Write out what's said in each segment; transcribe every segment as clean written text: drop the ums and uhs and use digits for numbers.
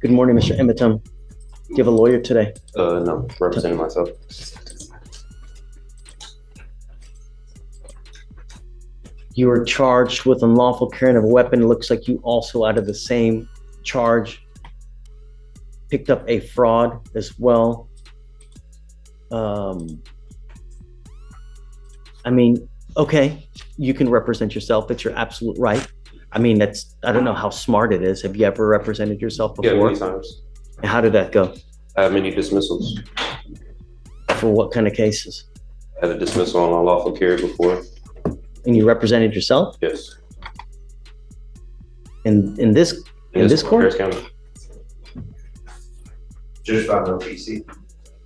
Good morning, Mr. Emmetum. Do you have a lawyer today? No, representing myself. You were charged with unlawful carrying of a weapon. It looks like you also, out of the same charge, picked up a fraud as well. I mean, okay, you can represent yourself. It's your absolute right. I mean, I don't know how smart it is. Have you ever represented yourself before? Yeah, many times. And how did that go? I have many dismissals. For what kind of cases? I had a dismissal on unlawful carry before. And you represented yourself? Yes. In this court? Harris County. Just found no PC.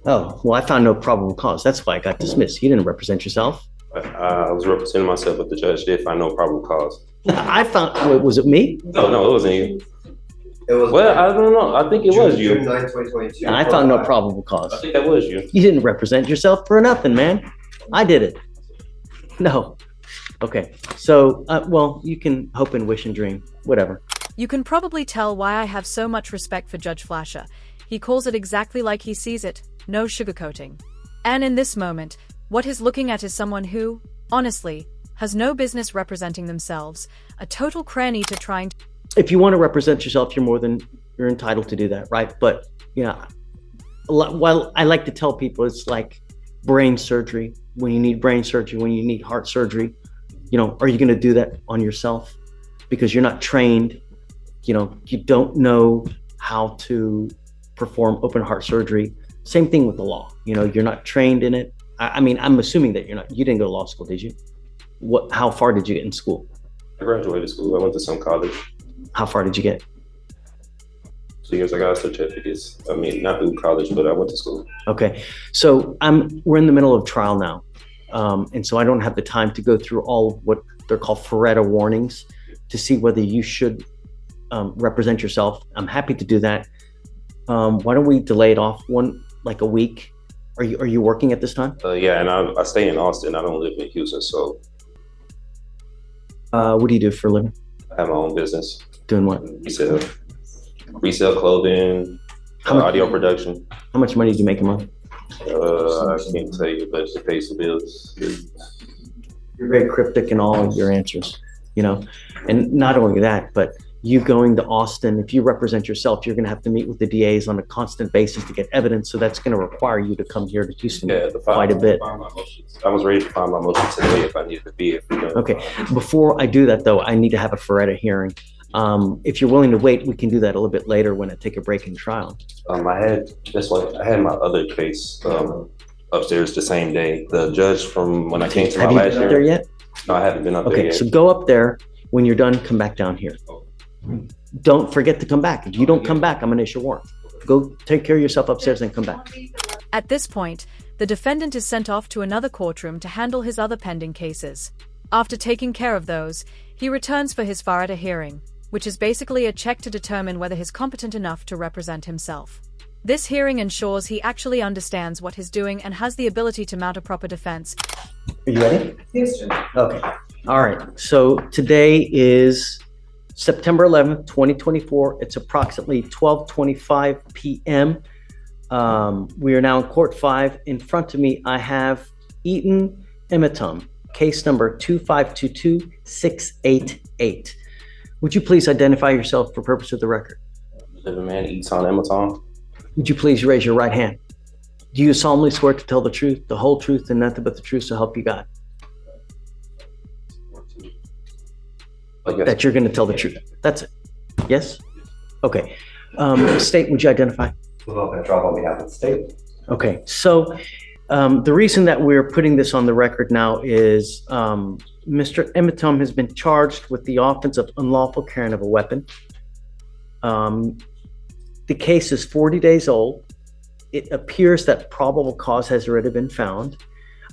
Oh, well, I found no probable cause. That's why I got dismissed. You didn't represent yourself. I was representing myself, but the judge did find no probable cause. I found, was it me? No, it wasn't you. It was. Well, I don't know. I think it was you. June 9, 2022. I found no probable cause. I think that was you. You didn't represent yourself for nothing, man. I did it. No. Okay. So, well, you can hope and wish and dream, whatever. You can probably tell why I have so much respect for Judge Flasher. He calls it exactly like he sees it, no sugarcoating. And in this moment, what he's looking at is someone who, honestly, has no business representing themselves, a total cranny to trying to... If you want to represent yourself, you're entitled to do that, right? But, you know, well, I like to tell people it's like brain surgery. When you need brain surgery, when you need heart surgery, you know, are you going to do that on yourself? Because you're not trained, you know, you don't know how to perform open heart surgery. Same thing with the law. You know, you're not trained in it. I mean, I'm assuming that you didn't go to law school, did you? How far did you get in school? I graduated school. I went to some college. How far did you get? 2 years I got certificates. I mean, not through college, but I went to school. Okay. So we're in the middle of trial now. And so I don't have the time to go through all of what they're called Faretta warnings to see whether you should represent yourself. I'm happy to do that. Why don't we delay it off a week? Are you working at this time? Yeah, and I stay in Austin. I don't live in Houston, so. What do you do for a living? I have my own business. Doing what? Resell clothing, audio production. How much money do you make a month? I can't tell you, but it pays the bills. You're very cryptic in all of your answers, you know, and not only that, but you going to Austin, if you represent yourself, you're going to have to meet with the DAs on a constant basis to get evidence. So that's going to require you to come here to Houston quite a bit. I was ready to file my motion today if I needed to be. Okay. Before I do that, though, I need to have a Faretta hearing. If you're willing to wait, we can do that a little bit later when I take a break in trial. I had my other case upstairs the same day. The judge from when I came to my last year. Have you been up there yet? No, I haven't been up there yet. Okay, so go up there. When you're done, come back down here. Don't forget to come back. If you don't come back, I'm going to issue a warrant. Go take care of yourself upstairs and come back. At this point, the defendant is sent off to another courtroom to handle his other pending cases. After taking care of those, he returns for his Faretta hearing, which is basically a check to determine whether he's competent enough to represent himself. This hearing ensures he actually understands what he's doing and has the ability to mount a proper defense. Are you ready? Yes, Judge. Okay. All right. So today is September 11th, 2024. It's approximately 12:25 p.m. We are now in Court 5. In front of me, I have Eaton Emmetum, case number 2522688. Would you please identify yourself for purpose of the record? The man eats on Amazon. Would you please raise your right hand? Do you solemnly swear to tell the truth, the whole truth, and nothing but the truth, so help you God? That you're going to tell the truth. That's it. Yes? Okay. State, would you identify? We'll drop on behalf of the state. Okay. So the reason that we're putting this on the record now is Mr. Emmetum has been charged with the offense of unlawful carrying of a weapon. The case is 40 days old. It appears that probable cause has already been found.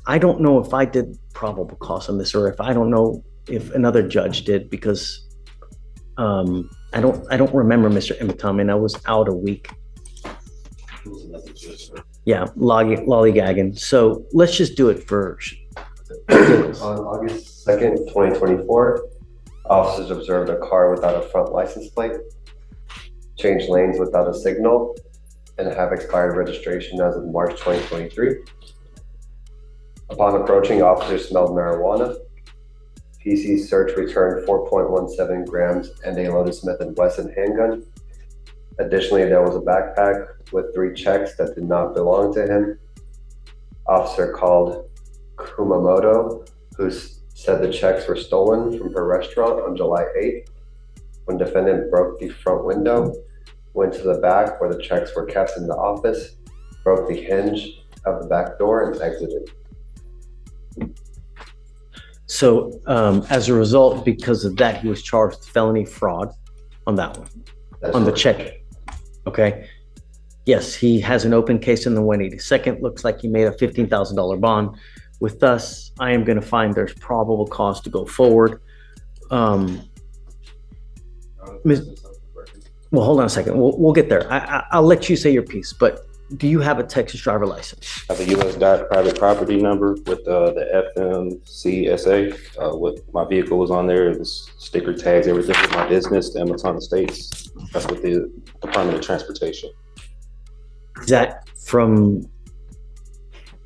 I don't know if I did probable cause on this, or if I don't know if another judge did, because I don't remember Mr. Emmetum, and I was out a week. Yeah, lollygagging. So let's just do it first. On August 2nd, 2024, officers observed a car without a front license plate. change lanes without a signal, and have expired registration as of March 2023. Upon approaching, officers smelled marijuana. PC search returned 4.17 grams and a loaded Smith & Wesson handgun. Additionally, there was a backpack with 3 checks that did not belong to him. Officer called Kumamoto, who said the checks were stolen from her restaurant on July 8th. When defendant broke the front window, went to the back where the checks were kept in the office, broke the hinge of the back door and exited. So as a result, because of that, he was charged with felony fraud on that one, That's on the correct. check. Okay. Yes, he has an open case in the 182nd. Looks like he made a $15,000 bond. With us, I am going to find there's probable cause to go forward. Well, hold on a second. We'll get there. I'll let you say your piece, but do you have a Texas driver license? I have a U.S. private property number with the FMCSA. What my vehicle was on there, it was sticker tags, everything with my business, the Amazon States. That's with the Department of Transportation. Is that from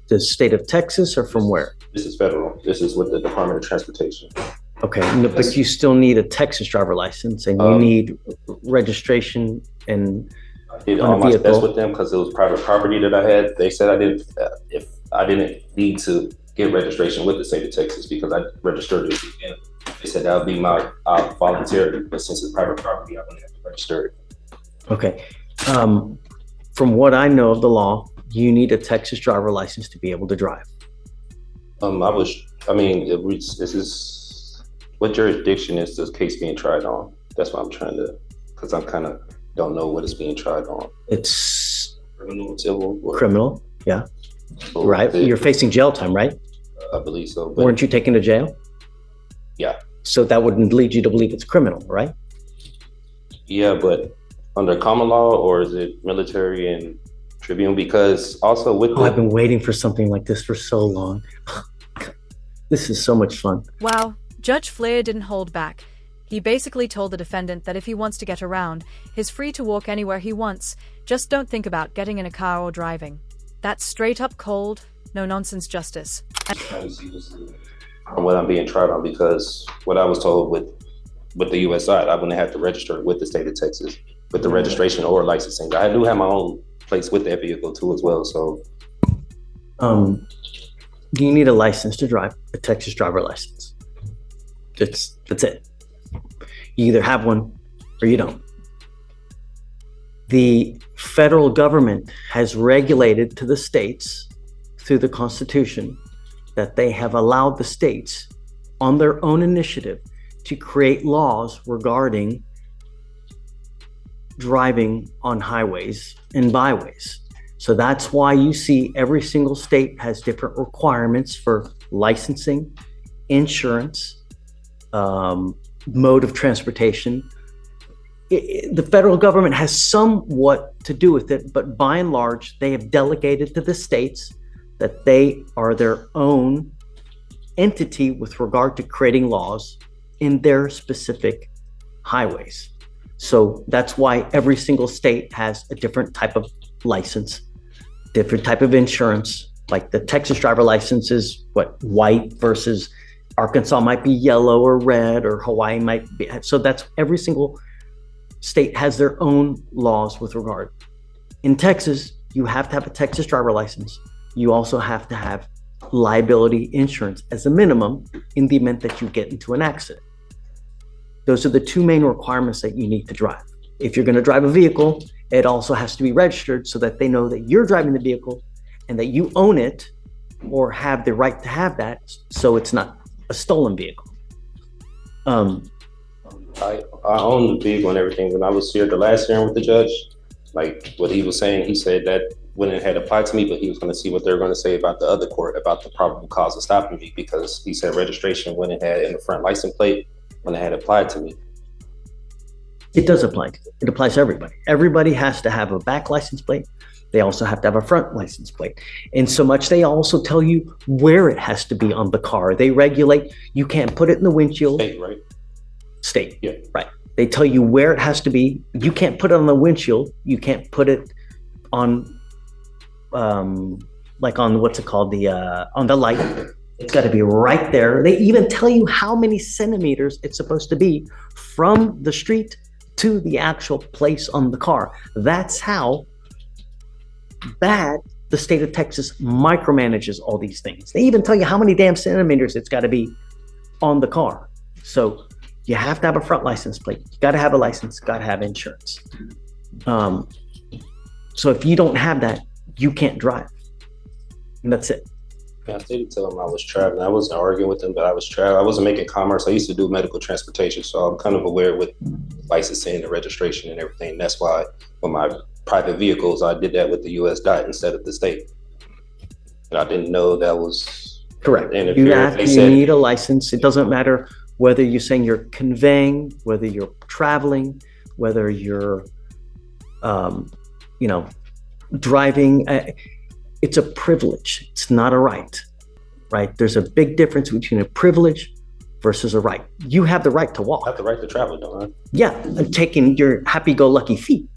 the state of Texas or from where? This is federal. This is with the Department of Transportation. Okay, no, but you still need a Texas driver license and you need registration and I did on a all my vehicle. steps with them because it was private property that I had. They said I didn't, if I didn't need to get registration with the state of Texas because I registered it. And they said that would be my voluntary, but since it's private property, I wouldn't have to register it. Okay. From what I know of the law, you need a Texas driver license to be able to drive. This is, what jurisdiction is this case being tried on? That's what I'm trying to, because I'm kind of don't know what it's being tried on. It's Criminal, civil? Or, criminal, yeah, or right? You're facing jail time, right? I believe so. But Weren't you taken to jail? Yeah. So that wouldn't lead you to believe it's criminal, right? Yeah, but under common law, or is it military and tribune? Because also with Oh, I've been waiting for something like this for so long. This is so much fun. Wow, Judge Flair didn't hold back. He basically told the defendant that if he wants to get around, he's free to walk anywhere he wants. Just don't think about getting in a car or driving. That's straight up cold, no nonsense justice. on what I'm being tried on, because what I was told with the U.S. side, I wouldn't have to register with the state of Texas with the registration or licensing. I do have my own place with that vehicle too as well. So, do you need a license to drive? A Texas driver license. That's it. You either have one or you don't. The federal government has regulated to the states through the Constitution that they have allowed the states on their own initiative to create laws regarding driving on highways and byways. So that's why you see every single state has different requirements for licensing, insurance, mode of transportation. The federal government has somewhat to do with it, but by and large, they have delegated to the states that they are their own entity with regard to creating laws in their specific highways. So that's why every single state has a different type of license, different type of insurance. Like the Texas driver license is white versus Arkansas might be yellow or red, or Hawaii might be. So that's every single state has their own laws with regard. In Texas, you have to have a Texas driver license. You also have to have liability insurance as a minimum in the event that you get into an accident. Those are the two main requirements that you need to drive. If you're going to drive a vehicle, it also has to be registered so that they know that you're driving the vehicle and that you own it or have the right to have that, so it's not a stolen vehicle. I own the vehicle and everything. When I was here the last hearing with the judge, like what he was saying, he said that when it had applied to me, but he was going to see what they were going to say about the other court about the probable cause of stopping me, because he said registration when it had in the front license plate when it had applied to me. It does apply. It applies to everybody. Everybody has to have a back license plate. They also have to have a front license plate. And so much, they also tell you where it has to be on the car. They regulate, you can't put it in the windshield. State, right? State, Yeah. right. They tell you where it has to be. You can't put it on the windshield. You can't put it on, like on what's it called, on the light. It's got to be right there. They even tell you how many centimeters it's supposed to be from the street to the actual place on the car. That's how bad the state of Texas micromanages all these things. They even tell you how many damn centimeters it's got to be on the car. So you have to have a front license plate. You got to have a license, got to have insurance. So if you don't have that, you can't drive. And that's it. Yeah, I did tell him I was traveling. I wasn't arguing with him, but I was traveling. I wasn't making commerce. I used to do medical transportation, so I'm kind of aware with licensing and registration and everything. That's why with my private vehicles, I did that with the U.S. DOT instead of the state. And I didn't know that was correct. You Need a license. It doesn't matter whether you're saying you're conveying, whether you're traveling, whether you're, driving. It's a privilege. It's not a right, right? There's a big difference between a privilege versus a right. You have the right to walk. I have the right to travel, don't I? Yeah, and taking your happy-go-lucky feet.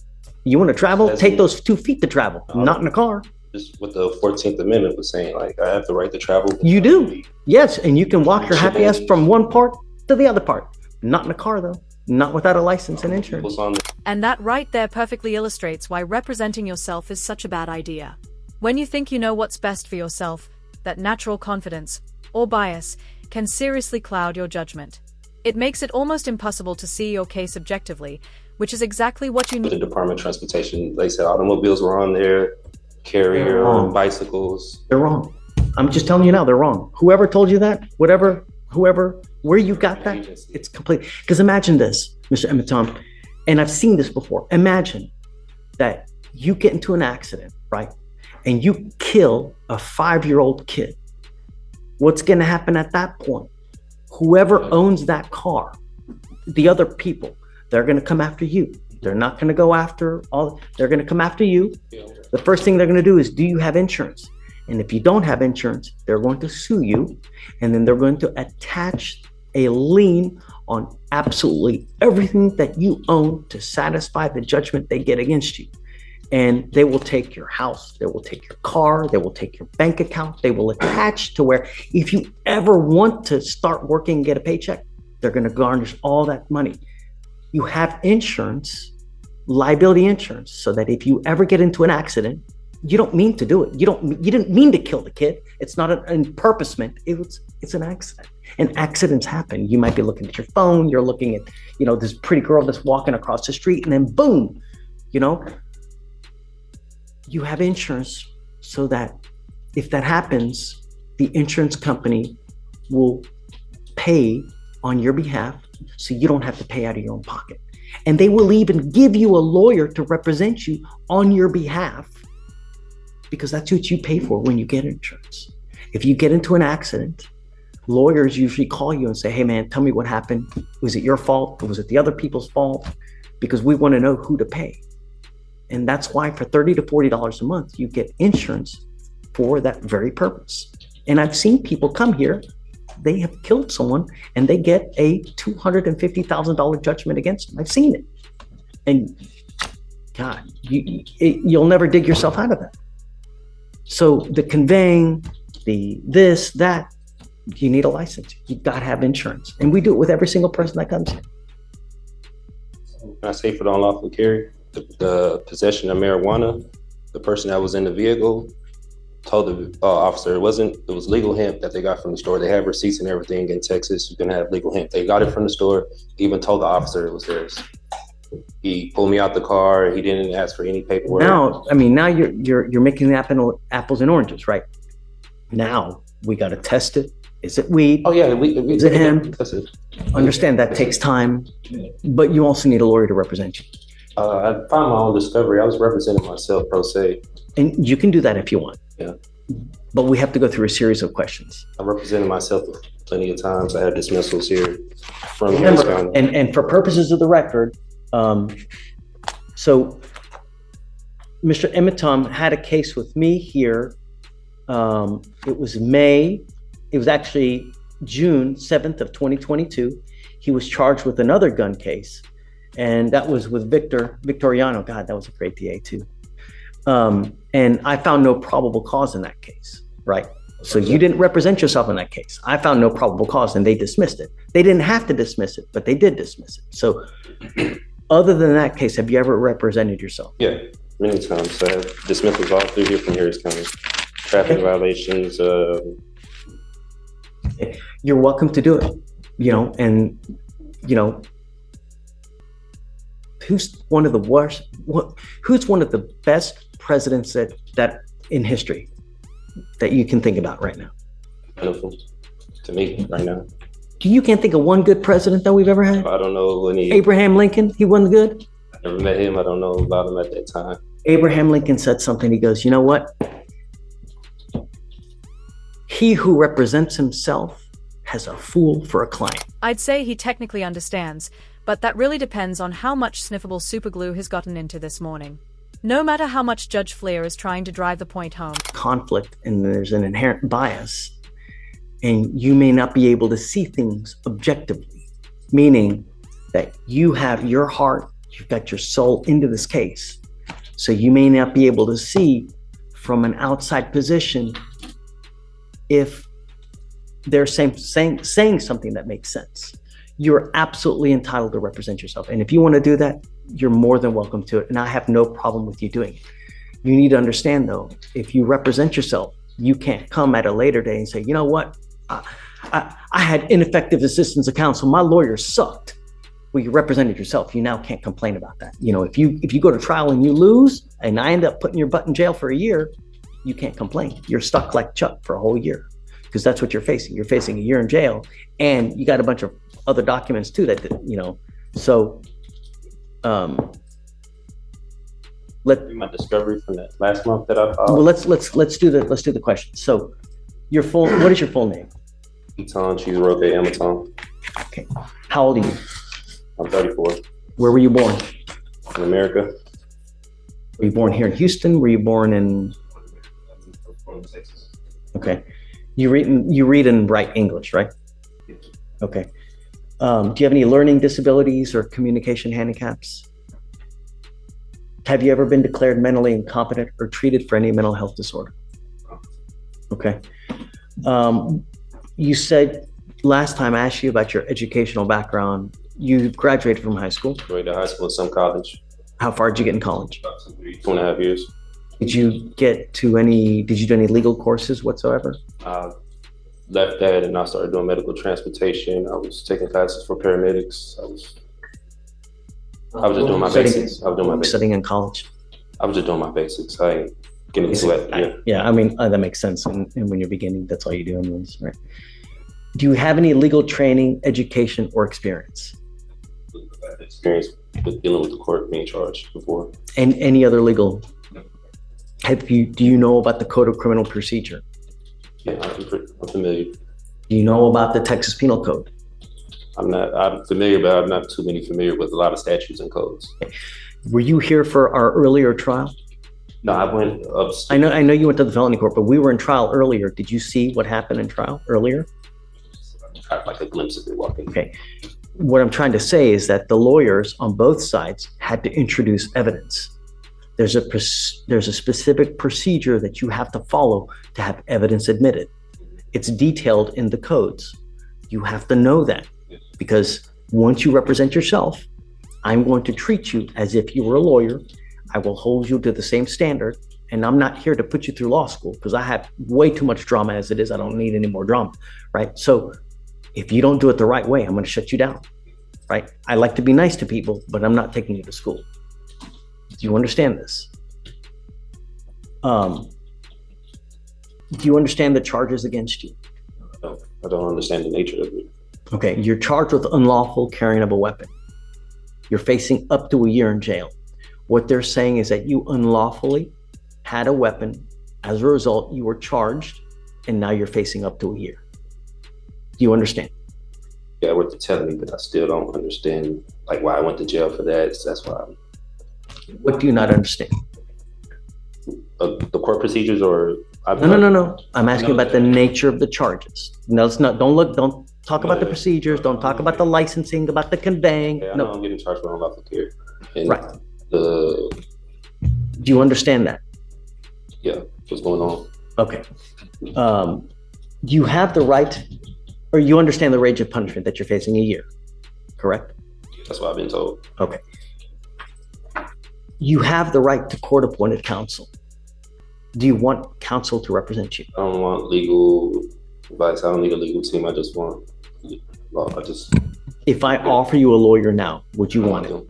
You want to travel? Take those 2 feet to travel, not in a car. Just what the 14th Amendment was saying, like I have the right to travel. You do, yes, and you can walk your happy ass from one part to the other part. Not in a car, though. Not without a license and insurance. And that right there perfectly illustrates why representing yourself is such a bad idea. When you think you know what's best for yourself, that natural confidence, or bias, can seriously cloud your judgment. It makes it almost impossible to see your case objectively, which is exactly what you need. The Department of Transportation, they said automobiles were on there, carrier, bicycles. They're wrong. I'm just telling you now, they're wrong. Whoever told you that, where you got that, it's complete. Because imagine this, Mr. Emitom, and I've seen this before. Imagine that you get into an accident, right? And you kill a 5-year-old kid. What's going to happen at that point? Whoever owns that car, the other people, they're going to come after you. They're not going to go after they're going to come after you. The first thing they're going to do is, do you have insurance? And if you don't have insurance, they're going to sue you. And then they're going to attach a lien on absolutely everything that you own to satisfy the judgment they get against you. And they will take your house, they will take your car, they will take your bank account, they will attach to where if you ever want to start working and get a paycheck, they're going to garnish all that money. You have insurance, liability insurance, so that if you ever get into an accident, you don't mean to do it. You didn't mean to kill the kid. It's not an purposement. It's an accident. And accidents happen. You might be looking at your phone, you're looking at, this pretty girl that's walking across the street, and then boom, you have insurance so that if that happens, the insurance company will pay on your behalf so you don't have to pay out of your own pocket. And they will even give you a lawyer to represent you on your behalf because that's what you pay for when you get insurance. If you get into an accident, lawyers usually call you and say, hey man, tell me what happened. Was it your fault? Or was it the other people's fault? Because we want to know who to pay. And that's why for $30 to $40 a month, you get insurance for that very purpose. And I've seen people come here, they have killed someone and they get a $250,000 judgment against them. I've seen it. And God, you'll never dig yourself out of that. So the conveying, the this, that, you need a license. You've got to have insurance. And we do it with every single person that comes in. Can I say for the unlawful carry? The possession of marijuana, the person that was in the vehicle told the officer it was legal hemp that they got from the store. They have receipts and everything in Texas. You can have legal hemp. They got it from the store. Even told the officer it was theirs. He pulled me out the car. He didn't ask for any paperwork. Now you're making apples and oranges, right? Now we got to test it. Is it weed? Oh yeah, is it hemp? Understand that takes time, but you also need a lawyer to represent you. I found my own discovery. I was representing myself pro se. And you can do that if you want. Yeah. But we have to go through a series of questions. I represented myself plenty of times. I had dismissals here from Remember, and for purposes of the record, so Mr. Emitom had a case with me here. It was actually June 7th of 2022. He was charged with another gun case. And that was with Victoriano. God, that was a great DA too. And I found no probable cause in that case, right? So you didn't represent yourself in that case. I found no probable cause and they dismissed it. They didn't have to dismiss it, but they did dismiss it. So other than that case, have you ever represented yourself? Yeah, many times. Dismissals all through here from Harris County. Traffic violations. You're welcome to do it, and, who's one of the worst, who's one of the best presidents that in history that you can think about right now? Wonderful to me right now. You can't think of one good president that we've ever had? I don't know any. Abraham Lincoln, he wasn't good? I never met him. I don't know about him at that time. Abraham Lincoln said something. He goes, you know what? He who represents himself has a fool for a client. I'd say he technically understands, but that really depends on how much sniffable superglue he's gotten into this morning. No matter how much Judge Flair is trying to drive the point home. Conflict, and there's an inherent bias, and you may not be able to see things objectively, meaning that you have your heart, you've got your soul into this case. So you may not be able to see from an outside position if they're saying something that makes sense. You're absolutely entitled to represent yourself. And if you want to do that, you're more than welcome to it. And I have no problem with you doing it. You need to understand though, if you represent yourself, you can't come at a later day and say, you know what? I had ineffective assistance of counsel. My lawyer sucked. Well, you represented yourself. You now can't complain about that. If you go to trial and you lose and I end up putting your butt in jail for a year, you can't complain. You're stuck like Chuck for a whole year because that's what you're facing. You're facing a year in jail and you got a bunch of other documents too so my discovery from that last month that I filed. Well, let's do the question. So what is your full name? Eton, she's Roque Amaton. Okay. How old are you? I'm 34. Where were you born? In America. Were you born here in Houston? Were you born in? From Texas. Okay. You read and write English, right? Okay. Do you have any learning disabilities or communication handicaps? Have you ever been declared mentally incompetent or treated for any mental health disorder? Okay. You said last time I asked you about your educational background, you graduated from high school. Graduated high school, some college. How far did you get in college? About 2.5 years. Did you do any legal courses whatsoever? Left that and I started doing medical transportation. I was taking classes for paramedics. I was just doing my basics. I was doing my basics. Studying in college? I was just doing my basics. I ain't getting into it. Yeah, I mean, that makes sense. And when you're beginning, that's all you do anyways, right? Do you have any legal training, education, or experience? Experience with dealing with the court being charged before. And any other legal? Do you know about the Code of Criminal Procedure? Yeah, I'm familiar. Do you know about the Texas Penal Code? I'm familiar, but I'm not too familiar with a lot of statutes and codes. Were you here for our earlier trial? No, I went up. I know you went to the felony court, but we were in trial earlier. Did you see what happened in trial earlier? I had like a glimpse of it walking. Okay. What I'm trying to say is that the lawyers on both sides had to introduce evidence. There's a specific procedure that you have to follow to have evidence admitted. It's detailed in the codes. You have to know that because once you represent yourself, I'm going to treat you as if you were a lawyer. I will hold you to the same standard. And I'm not here to put you through law school because I have way too much drama as it is. I don't need any more drama, right? So if you don't do it the right way, I'm going to shut you down, right? I like to be nice to people, but I'm not taking you to school. Do you understand this? Do you understand the charges against you? No, I don't understand the nature of it. Okay, you're charged with unlawful carrying of a weapon. You're facing up to a year in jail. What they're saying is that you unlawfully had a weapon. As a result, you were charged, and now you're facing up to a year. Do you understand? Yeah, what they're telling me, but I still don't understand like why I went to jail for that. So that's why. What do you not understand? The court procedures, or No. I'm asking about the nature of the charges. No, it's not. Don't talk about the procedures. Don't talk about the licensing, about the conveying. Yeah, I No. know I'm getting charged for unlawful care. And Right. the Do you understand that? what's going on? Okay. You have the right, or you understand the range of punishment that you're facing, a year, correct? That's what I've been told. Okay. You have the right to court-appointed counsel. Do you want counsel to represent you? I don't want legal advice. I don't need a legal team. I just want law. If I offer you a lawyer now, would you want it? them.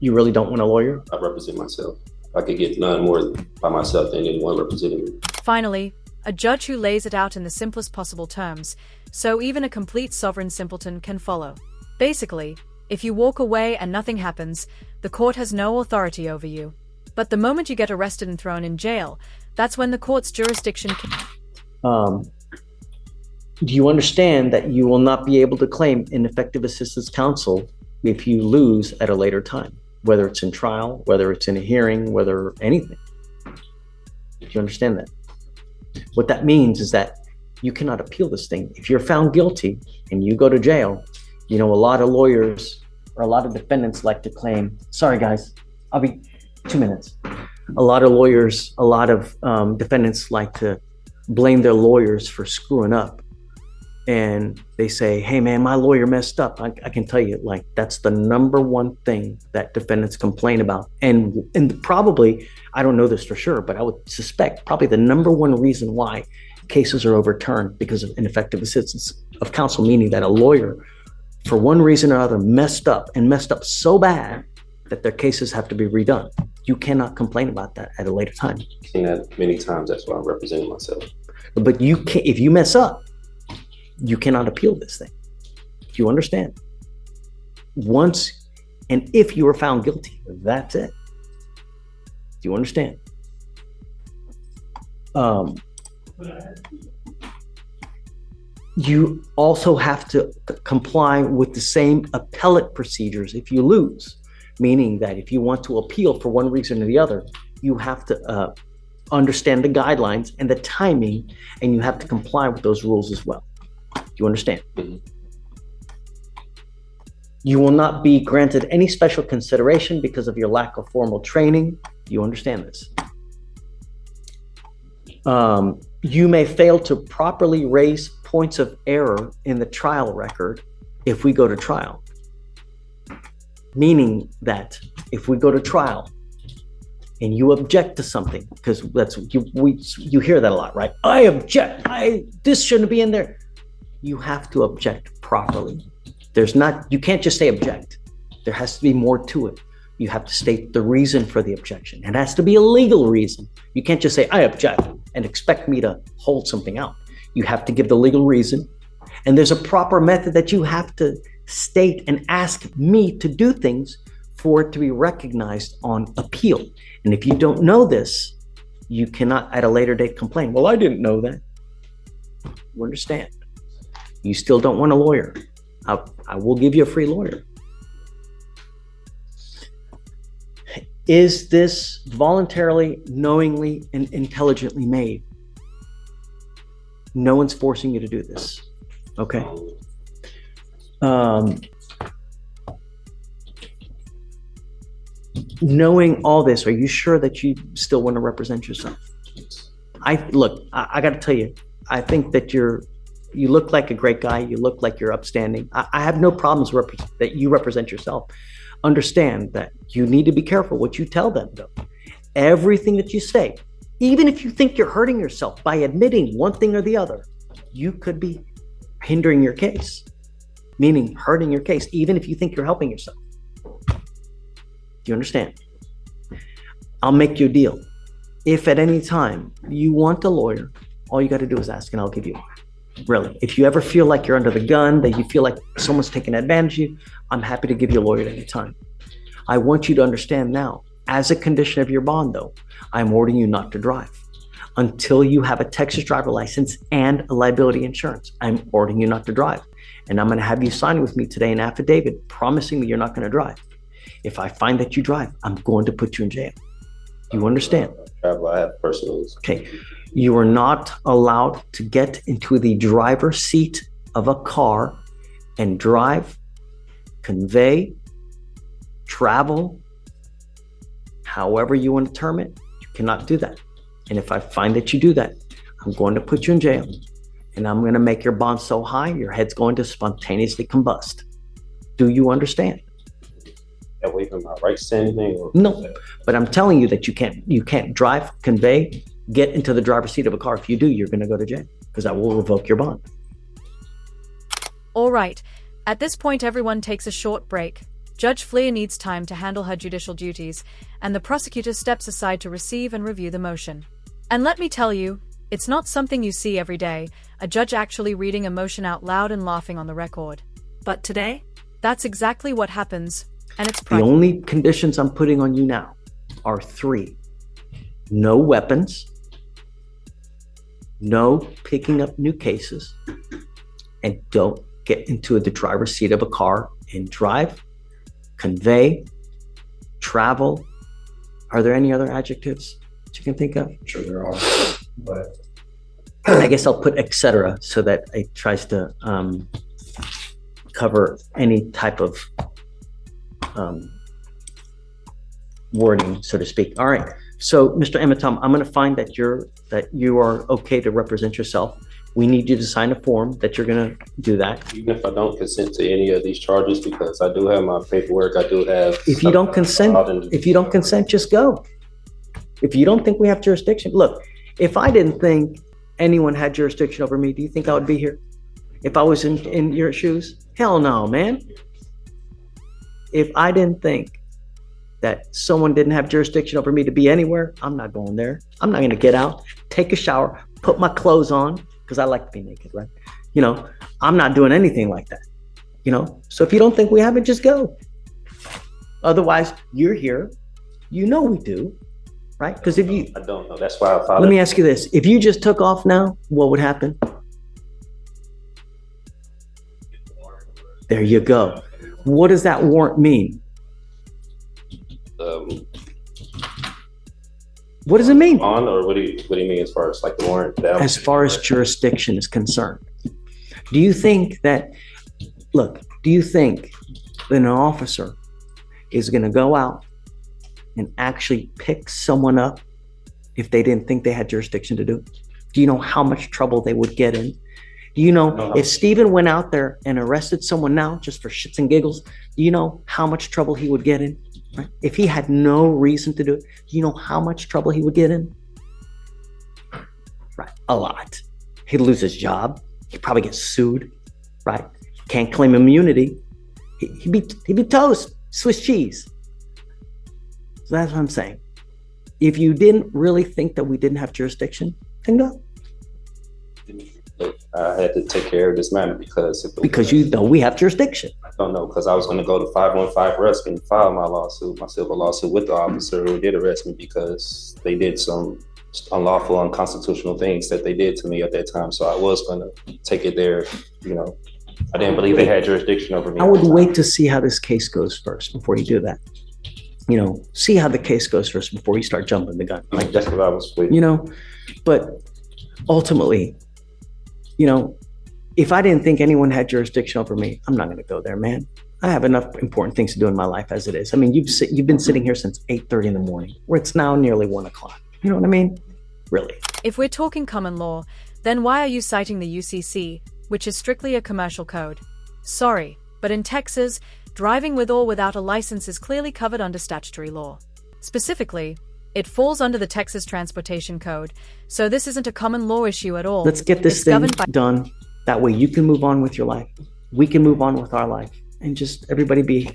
You really don't want a lawyer? I represent myself. I could get none more by myself than anyone representing me. Finally, a judge who lays it out in the simplest possible terms, so even a complete sovereign simpleton can follow. Basically, if you walk away and nothing happens, the court has no authority over you. But the moment you get arrested and thrown in jail, that's when the court's jurisdiction can... Do you understand that you will not be able to claim ineffective assistance counsel if you lose at a later time, whether it's in trial, whether it's in a hearing, whether anything? Do you understand that? What that means is that you cannot appeal this thing. If you're found guilty and you go to jail, you know, a lot of lawyers or a lot of defendants like to claim, sorry guys, I'll be 2 minutes. A lot of lawyers, a lot of defendants like to blame their lawyers for screwing up. And they say, hey man, my lawyer messed up. I can tell you, like, that's the number one thing that defendants complain about. And probably, I don't know this for sure, but I would suspect probably the number one reason why cases are overturned because of ineffective assistance of counsel, meaning that a lawyer, for one reason or other, messed up so bad that their cases have to be redone. You cannot complain about that at a later time. I've seen that many times. That's why I'm representing myself. But you can't, if you mess up, you cannot appeal this thing. Do you understand? Once, and if you are found guilty, that's it. Do you understand? You also have to comply with the same appellate procedures if you lose, meaning that if you want to appeal for one reason or the other, you have to understand the guidelines and the timing, and you have to comply with those rules as well. Do you understand? Mm-hmm. You will not be granted any special consideration because of your lack of formal training. Do you understand this? You may fail to properly raise points of error in the trial record if we go to trial. Meaning that if we go to trial and you object to something, because that's you hear that a lot, right? I object. This shouldn't be in there. You have to object properly. You can't just say object. There has to be more to it. You have to state the reason for the objection. It has to be a legal reason. You can't just say, I object, and expect me to hold something out. You have to give the legal reason. And there's a proper method that you have to state and ask me to do things for it to be recognized on appeal. And if you don't know this, you cannot at a later date complain. Well, I didn't know that. You understand? You still don't want a lawyer. I will give you a free lawyer. Is this voluntarily, knowingly, and intelligently made? No one's forcing you to do this. Okay. Knowing all this, are you sure that you still want to represent yourself? I got to tell you, I think that you look like a great guy. You look like you're upstanding. I have no problems that you represent yourself. Understand that you need to be careful what you tell them, though. Everything that you say, even if you think you're hurting yourself by admitting one thing or the other, you could be hindering your case, meaning hurting your case, even if you think you're helping yourself. Do you understand? I'll make you a deal. If at any time you want a lawyer, all you got to do is ask and I'll give you one. Really. If you ever feel like you're under the gun, that you feel like someone's taking advantage of you, I'm happy to give you a lawyer at any time. I want you to understand now, as a condition of your bond though, I'm ordering you not to drive until you have a Texas driver license and a liability insurance. I'm ordering you not to drive. And I'm going to have you sign with me today an affidavit promising me you're not going to drive. If I find that you drive, I'm going to put you in jail. Do you understand? I have personals. Okay. You are not allowed to get into the driver's seat of a car and drive, convey, travel, however you want to term it, you cannot do that. And if I find that you do that, I'm going to put you in jail, and I'm going to make your bond so high, your head's going to spontaneously combust. Do you understand? That way from my rights to anything? Or No, but I'm telling you that you can't drive, convey, get into the driver's seat of a car. If you do, you're going to go to jail because I will revoke your bond. All right. At this point, everyone takes a short break. Judge Fleer needs time to handle her judicial duties, and the prosecutor steps aside to receive and review the motion. And let me tell you, it's not something you see every day, a judge actually reading a motion out loud and laughing on the record. But today, that's exactly what happens, and it's The only conditions I'm putting on you now are 3. No weapons, no picking up new cases, and don't get into the driver's seat of a car and drive, convey, travel. Are there any other adjectives that you can think of? I'm sure there are, but I guess I'll put etc. so that it tries to cover any type of wording, so to speak. All right. So, Mr. Ematom, I'm going to find that you are okay to represent yourself. We need you to sign a form that you're going to do that. even if I don't consent to any of these charges, because I do have my paperwork, I do have. If you don't consent, just go. If you don't think we have jurisdiction, look, if I didn't think anyone had jurisdiction over me, do you think I would be here? If I was in your shoes? Hell no, man. If I didn't think that someone didn't have jurisdiction over me to be anywhere, I'm not going there. I'm not going to get out, take a shower, put my clothes on, because I like to be naked, right? You know, I'm not doing anything like that, you know? So if you don't think we have it, just go. Otherwise, you're here. You know we do, right? Because if you... I don't know. That's why I thought... Let me ask you this. If you just took off now, what would happen? There you go. What does that warrant mean? What does it mean? On, or what do you mean as far as like the warrant? As far as jurisdiction is concerned, do you think that an officer is going to go out and actually pick someone up if they didn't think they had jurisdiction to do it? Do you know how much trouble they would get in? Do you know if Stephen went out there and arrested someone now just for shits and giggles, do you know how much trouble he would get in? Right? If he had no reason to do it, do you know how much trouble he would get in? Right, a lot. He'd lose his job. He'd probably get sued. Right? Can't claim immunity. He'd be toast, Swiss cheese. So that's what I'm saying. If you didn't really think that we didn't have jurisdiction, then go. I had to take care of this matter because you know we have jurisdiction. I don't know, because I was going to go to 515 arrest and file my civil lawsuit with the officer who did arrest me because they did some unlawful, unconstitutional things that they did to me at that time. So I was going to take it there. You know, I didn't believe they had jurisdiction over me. I would wait to see how this case goes first before you do that. You know, see how the case goes first before you start jumping the gun. Like that's what I was waiting. You know, but ultimately, you know, if I didn't think anyone had jurisdiction over me, I'm not going to go there, man. I have enough important things to do in my life as it is. I mean, you've been sitting here since 8:30 in the morning, where it's now nearly 1 o'clock. You know what I mean? Really. If we're talking common law, then why are you citing the UCC, which is strictly a commercial code? Sorry, but in Texas, driving with or without a license is clearly covered under statutory law. Specifically, it falls under the Texas Transportation Code, so this isn't a common law issue at all. Let's get this thing done. That way you can move on with your life. We can move on with our life and just everybody be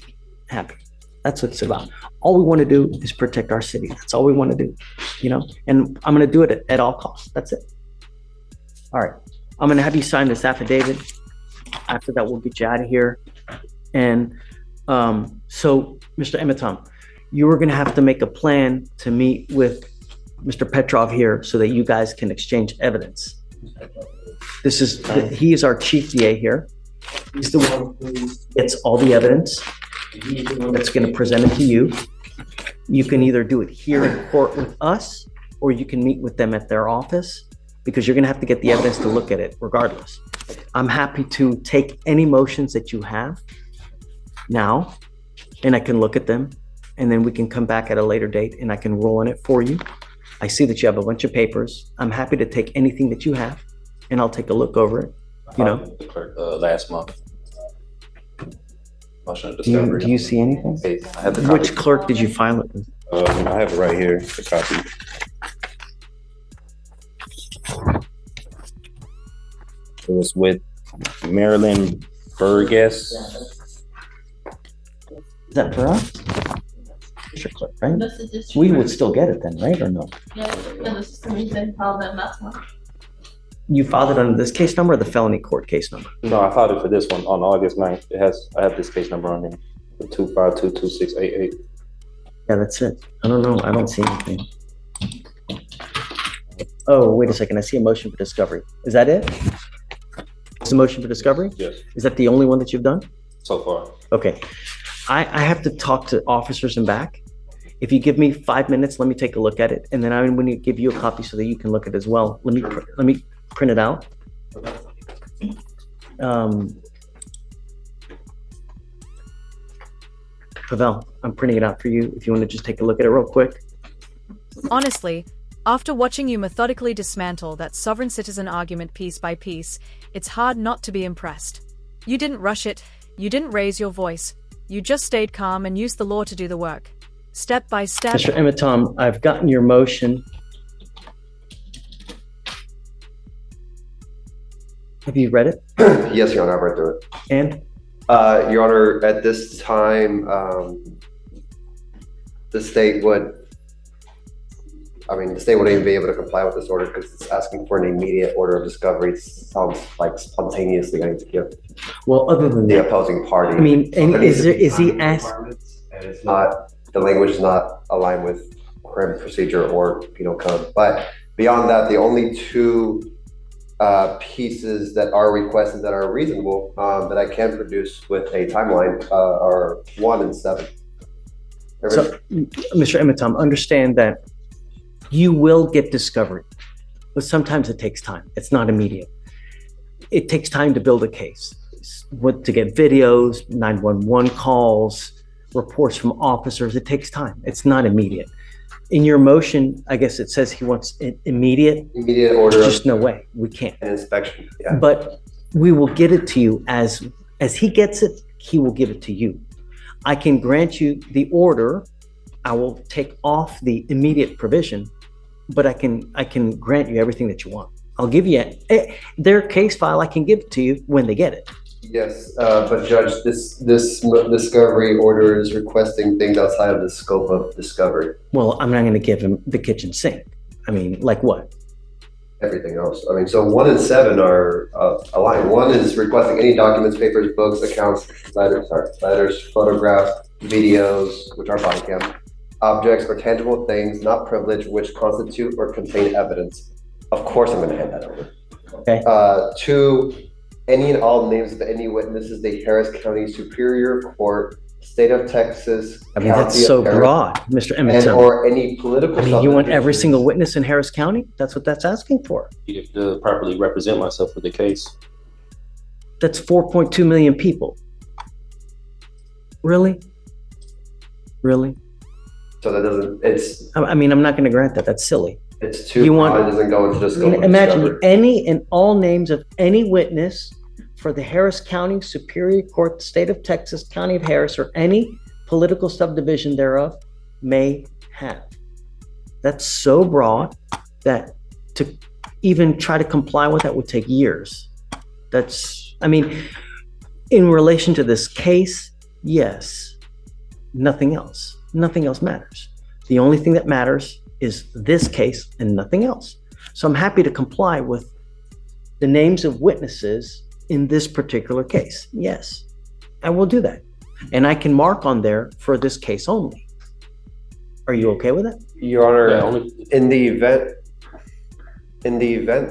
happy. That's what it's about. All we want to do is protect our city. That's all we want to do, you know, and I'm going to do it at all costs. That's it. All right. I'm going to have you sign this affidavit. After that, we'll get you out of here. And so, Mr. Ematom, you are going to have to make a plan to meet with Mr. Petrov here so that you guys can exchange evidence. He is our chief DA here. He's the one who gets all the evidence. He's the one that's going to present it to you. You can either do it here in court with us, or you can meet with them at their office, because you're going to have to get the evidence to look at it regardless. I'm happy to take any motions that you have now, and I can look at them, and then we can come back at a later date and I can roll on it for you. I see that you have a bunch of papers. I'm happy to take anything that you have, and I'll take a look over it. You know, The clerk, last month. Motion of do you, discovery. do you see anything? Okay, I have the copy. Which clerk did you file it with? I have it right here, the copy. It was with Marilyn Burgess. Is that for us? District clerk, right? This is district. We would still get it then, right, or no? Yeah, and this is the reason how them last month. You filed it under this case number or the felony court case number? No, I filed it for this one on August 9th. I have this case number on there, 2522688. Yeah, that's it. I don't know. I don't see anything. Oh, wait a second. I see a motion for discovery. Is that it? It's a motion for discovery? Yes, Is that the only one that you've done? so far. Okay. I have to talk to officers and back. If you give me 5 minutes, let me take a look at it. And then I'm going to give you a copy so that you can look at it as well. Let me print it out. Pavel, I'm printing it out for you if you want to just take a look at it real quick. Honestly, after watching you methodically dismantle that sovereign citizen argument piece by piece, it's hard not to be impressed. You didn't rush it, you didn't raise your voice, you just stayed calm and used the law to do the work. Step by step. Mr. Emitom, I've gotten your motion. Have you read it? Yes, Your Honor, I've read through it. And Your Honor, at this time, the state wouldn't even be able to comply with this order because it's asking for an immediate order of discovery. It sounds like spontaneously going to give well, other than the that, opposing party. I mean, and is he asked? And it's not, the language is not aligned with criminal procedure or penal code. But beyond that, the only two pieces that are requested that are reasonable that I can produce with a timeline are 1 and 7. So, Mr. Emitom, understand that you will get discovery, but sometimes it takes time. It's not immediate. It takes time to build a case, to get videos, 911 calls, reports from officers. It takes time. It's not immediate. In your motion, I guess it says he wants it immediate. Immediate order Just of no way. We can't. an inspection. Yeah. But we will get it to you as he gets it, he will give it to you. I can grant you the order. I will take off the immediate provision, but I can grant you everything that you want. I'll give you their case file. I can give it to you when they get it. Yes, but Judge, this discovery order is requesting things outside of the scope of discovery. Well, I'm not going to give him the kitchen sink. I mean, like what? Everything else. I mean, so 1 and 7 are aligned. 1 is requesting any documents, papers, books, accounts, letters, photographs, videos, which are body cam, objects or tangible things not privileged which constitute or contain evidence. Of course, I'm going to hand that over. Okay. 2, any and all names of any witnesses, the Harris County Superior Court, State of Texas. I mean, that's County of so Harris, broad, Mr. and Emitom. or any political. I mean, you want every subdivisions. single witness in Harris County? That's what that's asking for. You have to properly represent myself for the case. That's 4.2 million people. Really? Really? So that doesn't. I mean, I'm not going to grant that. That's silly. It's too You want- broad. It doesn't go into the I scope mean, of imagine discovery. any and all names of any witness for the Harris County Superior Court, State of Texas, County of Harris, or any political subdivision thereof may have. That's so broad that to even try to comply with that would take years. I mean, in relation to this case, yes, nothing else. Nothing else matters. The only thing that matters is this case and nothing else. So I'm happy to comply with the names of witnesses in this particular case. Yes, I will do that. And I can mark on there for this case only. Are you okay with that? Your Honor, Yeah, only, in the event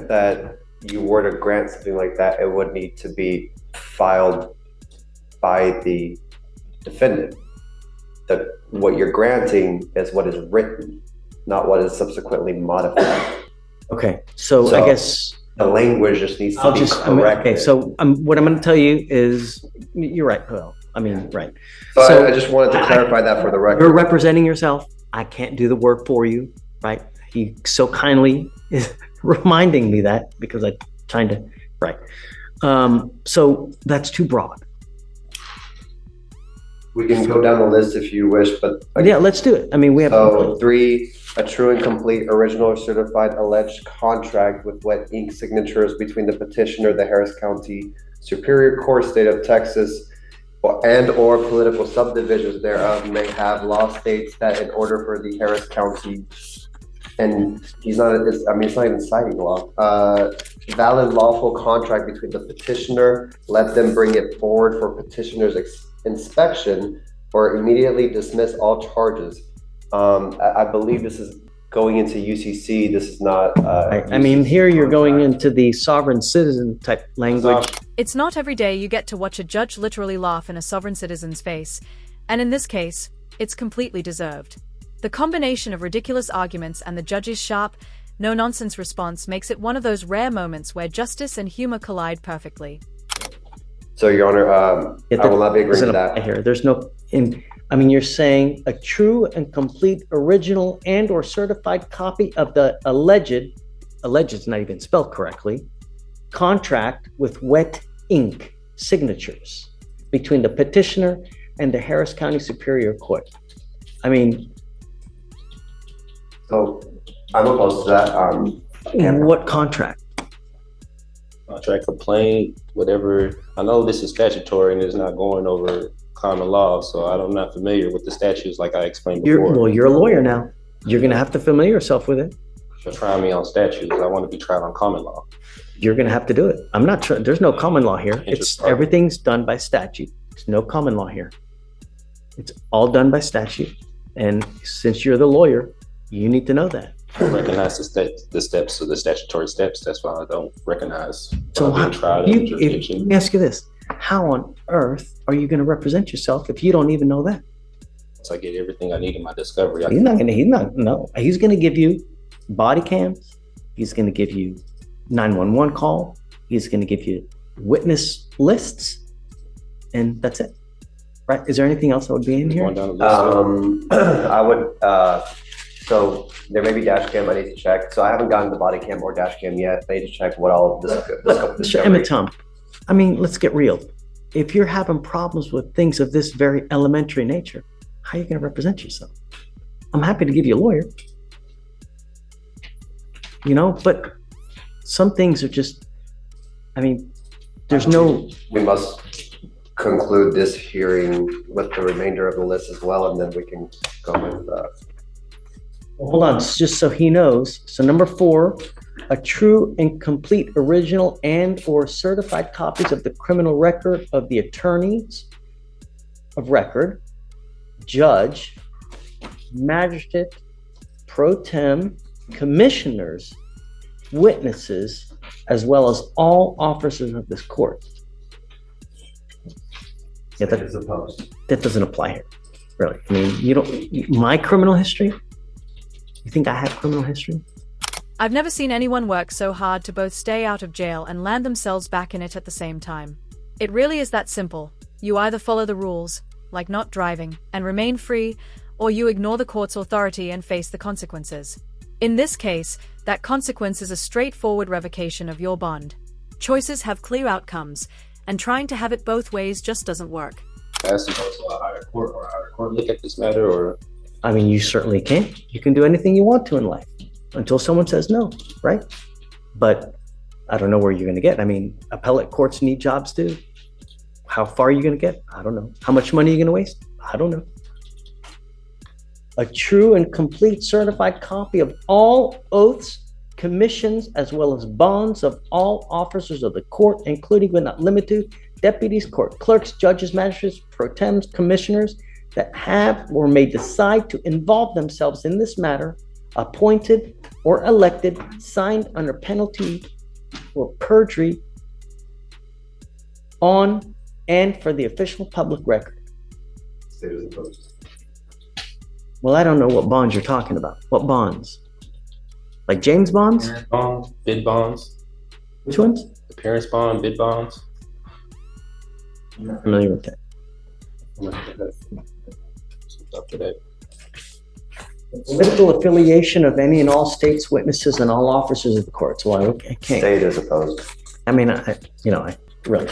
that you were to grant something like that, it would need to be filed by the defendant. That what you're granting is what is written, not what is subsequently modified. Okay, so I So- guess The language just needs to I'll be just, corrected. okay, so what I'm gonna tell you is, you're right, Joel. I mean, right. So I just wanted to clarify that for the You're record. representing yourself. I can't do the work for you, right? He so kindly is reminding me that because I'm trying to, right. So that's too broad. We can go down the list if you wish, but. Yeah, let's do it. I mean, we have. So 3, a true and complete original or certified alleged contract with wet ink signatures between the petitioner, the Harris County Superior Court, State of Texas, or political subdivisions thereof may have law states that in order for the Harris County, and it's not even citing law, valid lawful contract between the petitioner, let them bring it forward for petitioner's inspection or immediately dismiss all charges. I believe this is going into UCC. This is not. I mean, here you're going into the sovereign citizen type language. It's not every day you get to watch a judge literally laugh in a sovereign citizen's face, and in this case, it's completely deserved. The combination of ridiculous arguments and the judge's sharp, no-nonsense response makes it one of those rare moments where justice and humor collide perfectly. So, Your Honor, I will not be agreeing to that. Here, there's no. I mean, you're saying a true and complete original and or certified copy of the alleged is not even spelled correctly, contract with wet ink signatures between the petitioner and the Harris County Superior Court. I mean. So, I'm opposed to that. What contract? Contract, complaint, whatever. I know this is statutory and it's not going over common law, so I'm not familiar with the statutes like I explained before. You're a lawyer now. You're going to have to familiar yourself with it. You're trying me on statutes. I want to be tried on common law. You're going to have to do it. I'm not sure. There's no common law here. Everything's done by statute. There's no common law here. It's all done by statute. And since you're the lawyer, you need to know that. I recognize the steps of the statutory steps. That's why I don't recognize. So let me ask you this. How on earth are you going to represent yourself if you don't even know that? So I get everything I need in my discovery. He's going to give you body cams. He's going to give you 911 call. He's going to give you witness lists. And that's it. Right? Is there anything else that would be in here? I would, so there may be dash cam I need to check. So I haven't gotten the body cam or dash cam yet. I need to check what all this Mr. Emmett Tom, I mean, let's get real. If you're having problems with things of this very elementary nature, how are you going to represent yourself? I'm happy to give you a lawyer. But some things are just, I mean, there's no... We must conclude this hearing with the remainder of the list as well, and then we can go with... Hold on, just so he knows. So number 4, a true and complete original and or certified copies of the criminal record of the attorneys of record, judge, magistrate, pro tem, commissioners, witnesses, as well as all officers of this court. Yeah, that doesn't apply here, really. I mean, my criminal history? You think I have criminal history? I've never seen anyone work so hard to both stay out of jail and land themselves back in it at the same time. It really is that simple. You either follow the rules, like not driving, and remain free, or you ignore the court's authority and face the consequences. In this case, that consequence is a straightforward revocation of your bond. Choices have clear outcomes, and trying to have it both ways just doesn't work. Has to go to a higher court or a higher court look at this matter, or... I mean, you certainly can. You can do anything you want to in life until someone says no, right? But I don't know where you're going to get. I mean, appellate courts need jobs too. How far are you going to get? I don't know. How much money are you going to waste? I don't know. A true and complete certified copy of all oaths, commissions, as well as bonds of all officers of the court, including but not limited to deputies, court clerks, judges, magistrates, pro tems, commissioners, that have or may decide to involve themselves in this matter, appointed or elected, signed under penalty or perjury on and for the official public record. Well, I don't know what bonds you're talking about. What bonds? Like James bonds? Bonds, bid bonds. Which ones? Appearance bond, bid bonds. I'm not familiar with that. Stuff to that. Political affiliation of any and all states, witnesses, and all officers of the court. So I can't. State is opposed. I mean, I really.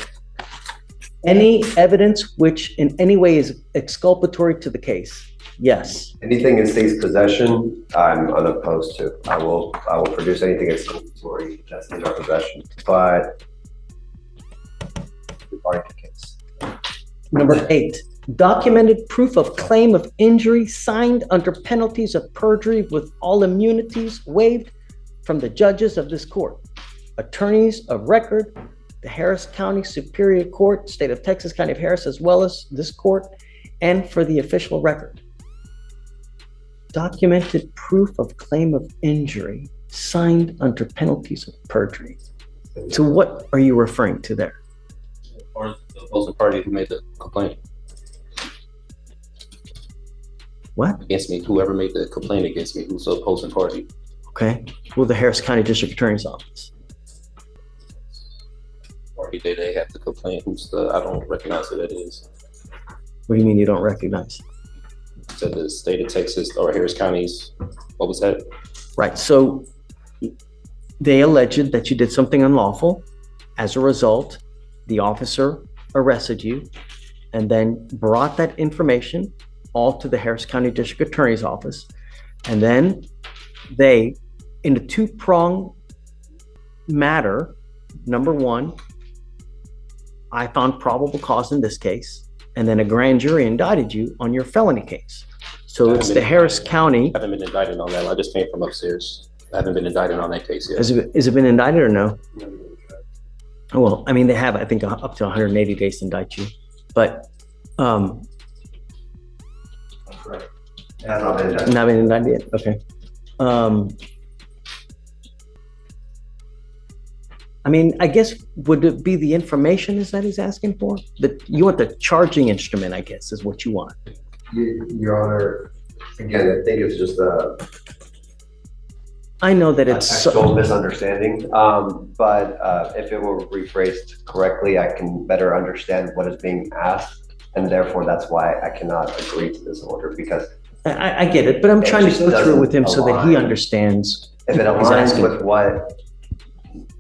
Any evidence which in any way is exculpatory to the case. Yes. Anything in state's possession, I'm unopposed to. I will produce anything exculpatory that's in our possession. But regarding the case. Number 8, documented proof of claim of injury signed under penalties of perjury with all immunities waived from the judges of this court, attorneys of record, the Harris County Superior Court, State of Texas, County of Harris, as well as this court, and for the official record. Documented proof of claim of injury signed under penalties of perjury. So what are you referring to there? Or the opposing party who made the complaint What? against me, whoever made the complaint against me, who's the opposing party. Okay. Well, the Harris County District Attorney's Office. Party they have to complain. Who's the? I don't recognize who that is. What do you mean you don't recognize? Said the state of Texas or Harris County's. What was that? Right. So they alleged that you did something unlawful. As a result, the officer arrested you and then brought that information all to the Harris County District Attorney's Office. And then they, in a two-pronged matter, number one, I found probable cause in this case, and then a grand jury indicted you on your felony case. So it's the Harris County. I haven't been indicted on that. I just came from upstairs. I haven't been indicted on that case yet. Has it been indicted or no? Well, I mean, they have, I think, up to 180 days to indict you. But Has not been indicted. not been indicted yet? Okay. I mean, I guess, would it be the information is that he's asking for? You want the charging instrument, I guess, is what you want. Your Honor, again, I think it's just a I know that it's actual misunderstanding. But if it were rephrased correctly, I can better understand what is being asked, and therefore that's why I cannot agree to this order, because I get it, but I'm It trying to just go through it with him doesn't so that he align. understands. if it He's aligns asking. with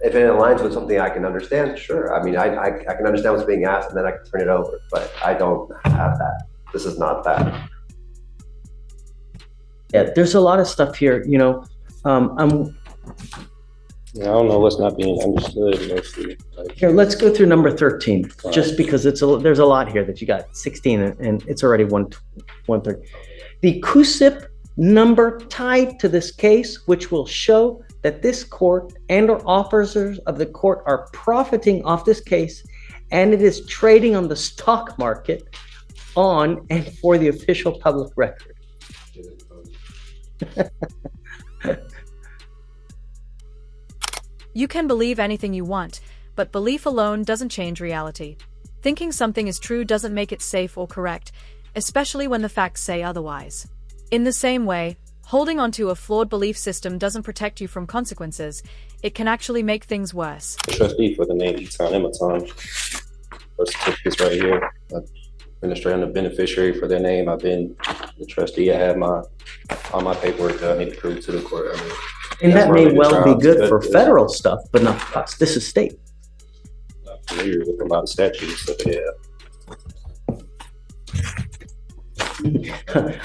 if it aligns with something I can understand, sure. I mean, I can understand what's being asked, and then I can turn it over, but I don't have that. This is not that. Yeah, there's a lot of stuff here, Yeah, I don't know what's not being understood mostly. Like, Here, let's go through number 13, just because there's a lot here that you got 16 and it's already 130. The CUSIP number tied to this case, which will show that this court and or officers of the court are profiting off this case, and it is trading on the stock market on and for the official public record. You can believe anything you want, but belief alone doesn't change reality. Thinking something is true doesn't make it safe or correct, especially when the facts say otherwise. In the same way, holding onto a flawed belief system doesn't protect you from consequences. It can actually make things worse. trustee for the name Eton Ematon. Birth certificate's right here. I'm the beneficiary for their name. I've been the trustee. I have all my paperwork that I need to prove to the court. I mean, And that's that why I may made the well be trial. good for federal stuff, but not for us. This is state. I'm familiar with a lot of statutes that they have.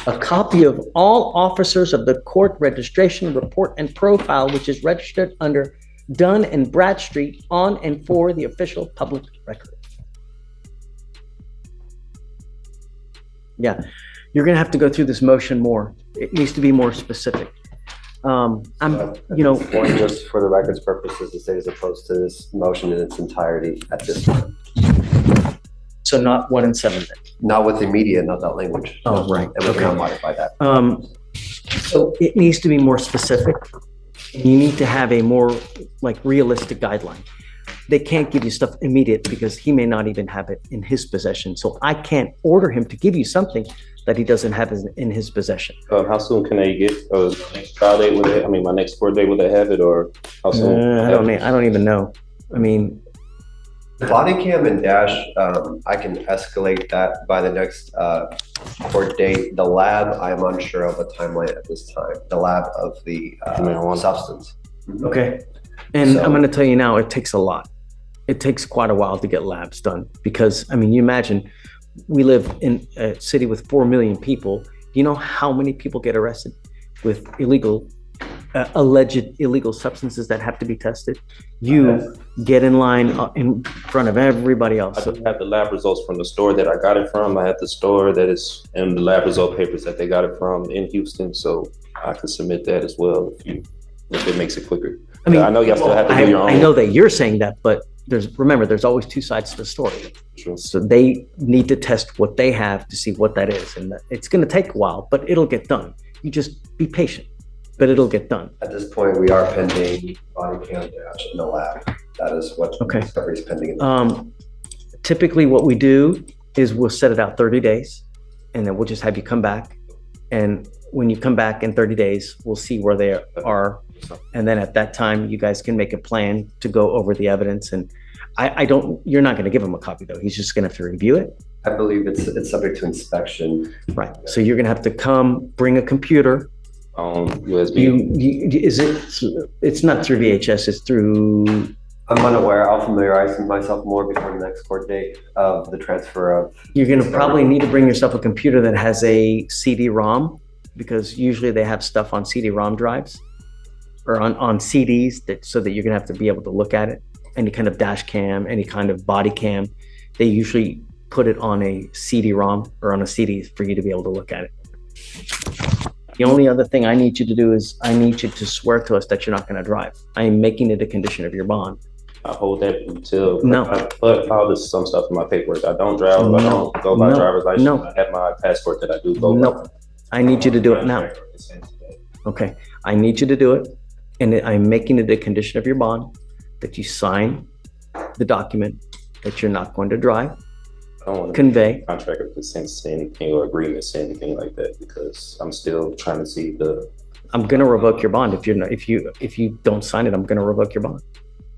A copy of all officers of the court registration report and profile, which is registered under Dunn and Bradstreet on and for the official public record. Yeah, you're going to have to go through this motion more. It needs to be more specific. Just for the record's purposes, the state is opposed to this motion in its entirety at this time. So not 1 and 7 then. Not with the media, not that language. Oh, right. And we Okay. cannot modify that. So it needs to be more specific. You need to have a more realistic guideline. They can't give you stuff immediate because he may not even have it in his possession. So I can't order him to give you something that he doesn't have in his possession. How soon can they get my next trial date? My next court date? Will they have it, or how soon? I don't even know. I mean, Body cam and dash, I can escalate that by the next court date. The lab, I'm unsure of a timeline at this time. The lab of the Marijuana. substance. okay. And So- I'm going to tell you now, it takes a lot. It takes quite a while to get labs done because, I mean, you imagine we live in a city with 4 million people. Do you know how many people get arrested with alleged illegal substances that have to be tested? You get in line in front of everybody I else. do have the lab results from the store that I got it from. I have the store that is in the lab result papers that they got it from in Houston, so I can submit that as well if it makes it quicker. I mean, I know y'all still have to do your own. I know that you're saying that, but there's always two sides to the story. True. So they need to test what they have to see what that is. And it's going to take a while, but it'll get done. You just be patient, but it'll get done. At this point, we are pending body cam dash in the lab. That is what Okay. discovery is pending. In the Typically what we do is we'll set it out 30 days and then we'll just have you come back. And when you come back in 30 days, we'll see where they are. And then at that time, you guys can make a plan to go over the evidence. And you're not going to give him a copy though. He's just going to have to review it. I believe it's subject to inspection. Right. So you're going to have to come, bring a computer. USB. It's not through VHS, it's through, I'm unaware. I'll familiarize myself more before the next court date of the transfer of. you're going to probably need to bring yourself a computer that has a CD-ROM, because usually they have stuff on CD-ROM drives or on CDs so that you're going to have to be able to look at it. Any kind of dash cam, any kind of body cam, they usually put it on a CD-ROM or on a CD for you to be able to look at it. The only other thing I need you to do is I need you to swear to us that you're not going to drive. I am making it a condition of your bond. I hold that until No. I filed some stuff in my paperwork. I don't drive. I don't go by No. driver's license. No. I have my passport that I do go by. Nope. I need you to do it now. Okay. I need you to do it. And I'm making it a condition of your bond that you sign the document that you're not going to drive, I don't want to convey. contract or consent to anything or agreement to anything like that because I'm still trying to see I'm going to revoke your bond. If you don't sign it, I'm going to revoke your bond.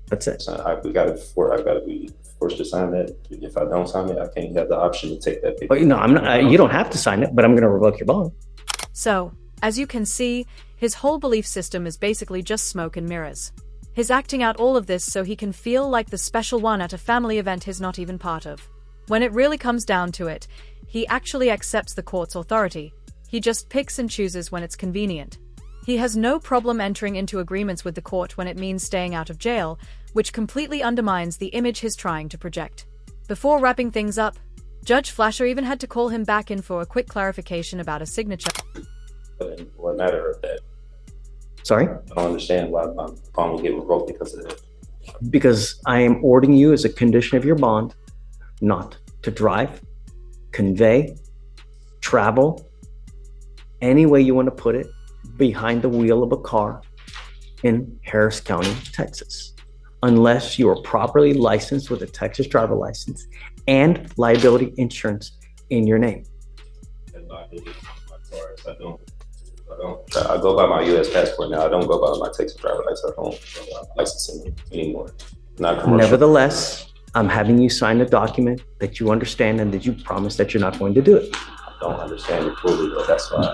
That's it. I got to be forced to sign that. If I don't sign it, I can't have the option to take that paper. Oh, no, I'm not. You don't have to sign it, but I'm going to revoke your bond. So, as you can see, his whole belief system is basically just smoke and mirrors. He's acting out all of this so he can feel like the special one at a family event he's not even part of. When it really comes down to it, he actually accepts the court's authority. He just picks and chooses when it's convenient. He has no problem entering into agreements with the court when it means staying out of jail, which completely undermines the image he's trying to project. Before wrapping things up, Judge Flasher even had to call him back in for a quick clarification about a signature. What matter of that? Sorry? I don't understand why my bond will get revoked because of that. Because I am ordering you as a condition of your bond not to drive, convey, travel, any way you want to put it, behind the wheel of a car in Harris County, Texas, unless you are properly licensed with a Texas driver license and liability insurance in your name. I go by my U.S. passport now. I don't go by my Texas driver license. I don't go by licensing anymore. Not commercial. Nevertheless, I'm having you sign a document that you understand and that you promise that you're not going to do it. I don't understand it fully, but that's why.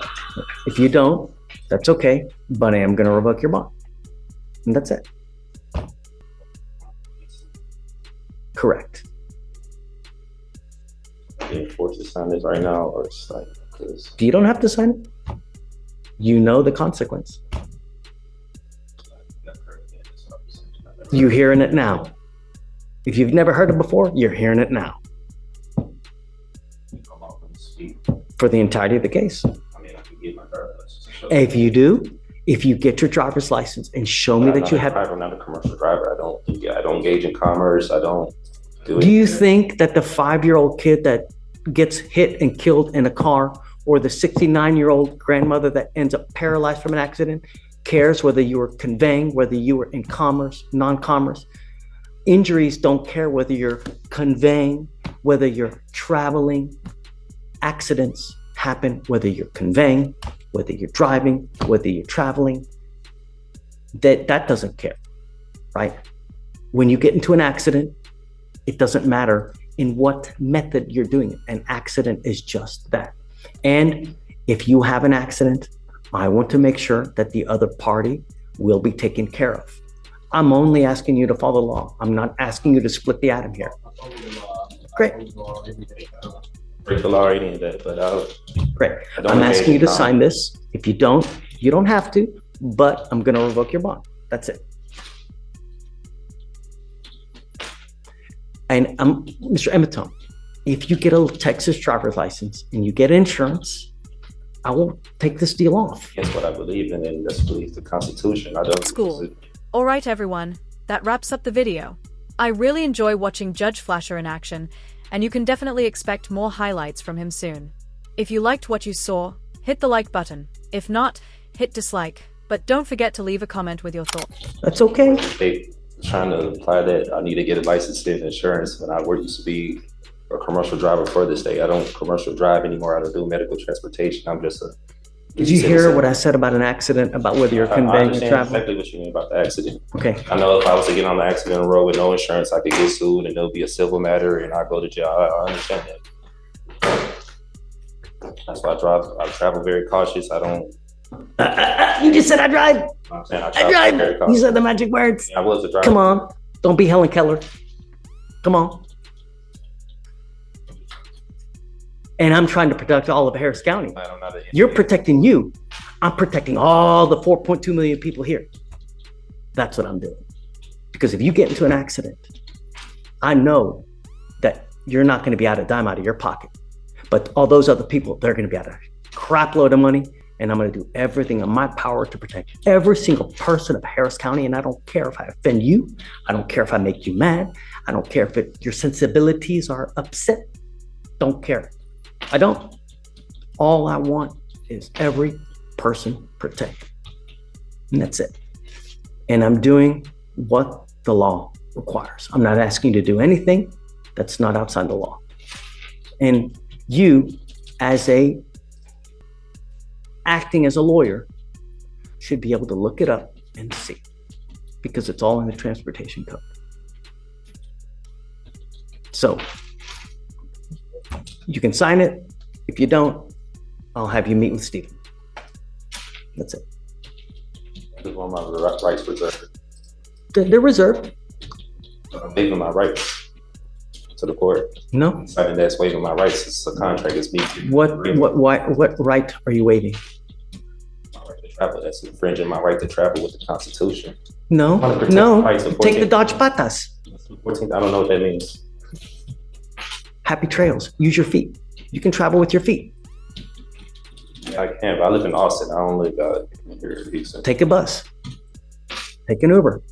If you don't, that's okay, but I am going to revoke your bond. And that's it. Correct. Being forced to sign this right now, or it's like, because You don't have to sign it. You know the consequence. You're hearing it now. If you've never heard it before, you're hearing it now for the entirety of the case. I mean, I can get my driver's license. If you do, if you get your driver's license and show me that you have. I'm not a commercial driver. I don't engage in commerce. I don't do it. Do you think that the 5-year-old kid that gets hit and killed in a car, or the 69-year-old grandmother that ends up paralyzed from an accident, cares whether you were conveying, whether you were in commerce, non-commerce? Injuries don't care whether you're conveying, whether you're traveling. Accidents happen whether you're conveying, whether you're driving, whether you're traveling. That doesn't care, right? When you get into an accident, it doesn't matter in what method you're doing it. An accident is just that. And if you have an accident, I want to make sure that the other party will be taken care of. I'm only asking you to follow the law. I'm not asking you to split the atom here. Great. Break the law or any of that, but Great. I don't I'm engage asking you in to sign this. If you don't have to, but I'm going to revoke your bond. That's it. And Mr. Emeton, if you get a Texas driver's license and you get insurance, I will take this deal off. That's what I believe in, and that's believe the Constitution. I don't. School. All right, everyone. That wraps up the video. I really enjoy watching Judge Flasher in action, and you can definitely expect more highlights from him soon. If you liked what you saw, hit the like button. If not, hit dislike. But don't forget to leave a comment with your thoughts. That's okay. They trying to apply that I need to get a license and insurance when I used to be a commercial driver for this day. I don't commercial drive anymore. I don't do medical transportation. I'm just a. Did you hear what I said about an accident, about whether you're I conveying or understand traveling? exactly what you mean about the accident. Okay. I know if I was to get on the accident road with no insurance, I could get sued and it'll be a civil matter and I go to jail. I understand that. That's why I travel very cautious. I don't. You just said I drive. I'm saying I I travel very drive. You cautious. said the magic words. I was a driver. Come on. Don't be Helen Keller. Come on. And I'm trying to protect all of Harris County. I'm not an You're engineer. protecting you. I'm protecting all the 4.2 million people here. That's what I'm doing. Because if you get into an accident, I know that you're not going to be out a dime out of your pocket. But all those other people, they're going to be out a crap load of money. And I'm going to do everything in my power to protect every single person of Harris County. And I don't care if I offend you. I don't care if I make you mad. I don't care if your sensibilities are upset. Don't care. I don't. All I want is every person protected. And that's it. And I'm doing what the law requires. I'm not asking you to do anything that's not outside the law. And you, as acting as a lawyer, should be able to look it up and see, because it's all in the transportation code. So you can sign it. If you don't, I'll have you meet with Stephen. That's it. I just want my rights reserved. They're reserved. I'm waiving my rights to the court. No. Signing that's waiving my rights. It's a contract. It's me. What right are you waiving? My right to travel. That's infringing my right to travel with the Constitution. No, I wanna protect no. the rights of Take the 14th. Dodge Patas. 14th, I don't know what that means. Happy trails. Use your feet. You can travel with your feet. I can, but I live in Austin. I don't live out here in Houston. Take a bus. Take an Uber.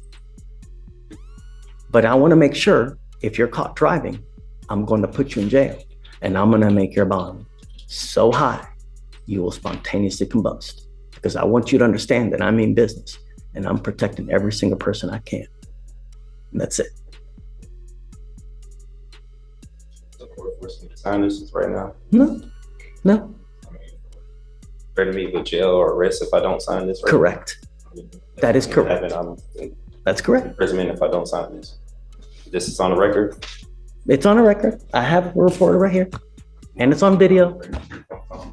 But I want to make sure if you're caught driving, I'm going to put you in jail and I'm going to make your bond so high you will spontaneously combust, because I want you to understand that I mean business and I'm protecting every single person I can. And that's it. The court forcing me to sign this right now. No. Ready to meet with jail or arrest if I don't sign this. Right Correct. now. That is correct. I'm in That's correct. imprisonment if I don't sign this. This is on the record. It's on a record. I have a reporter right here and it's on video.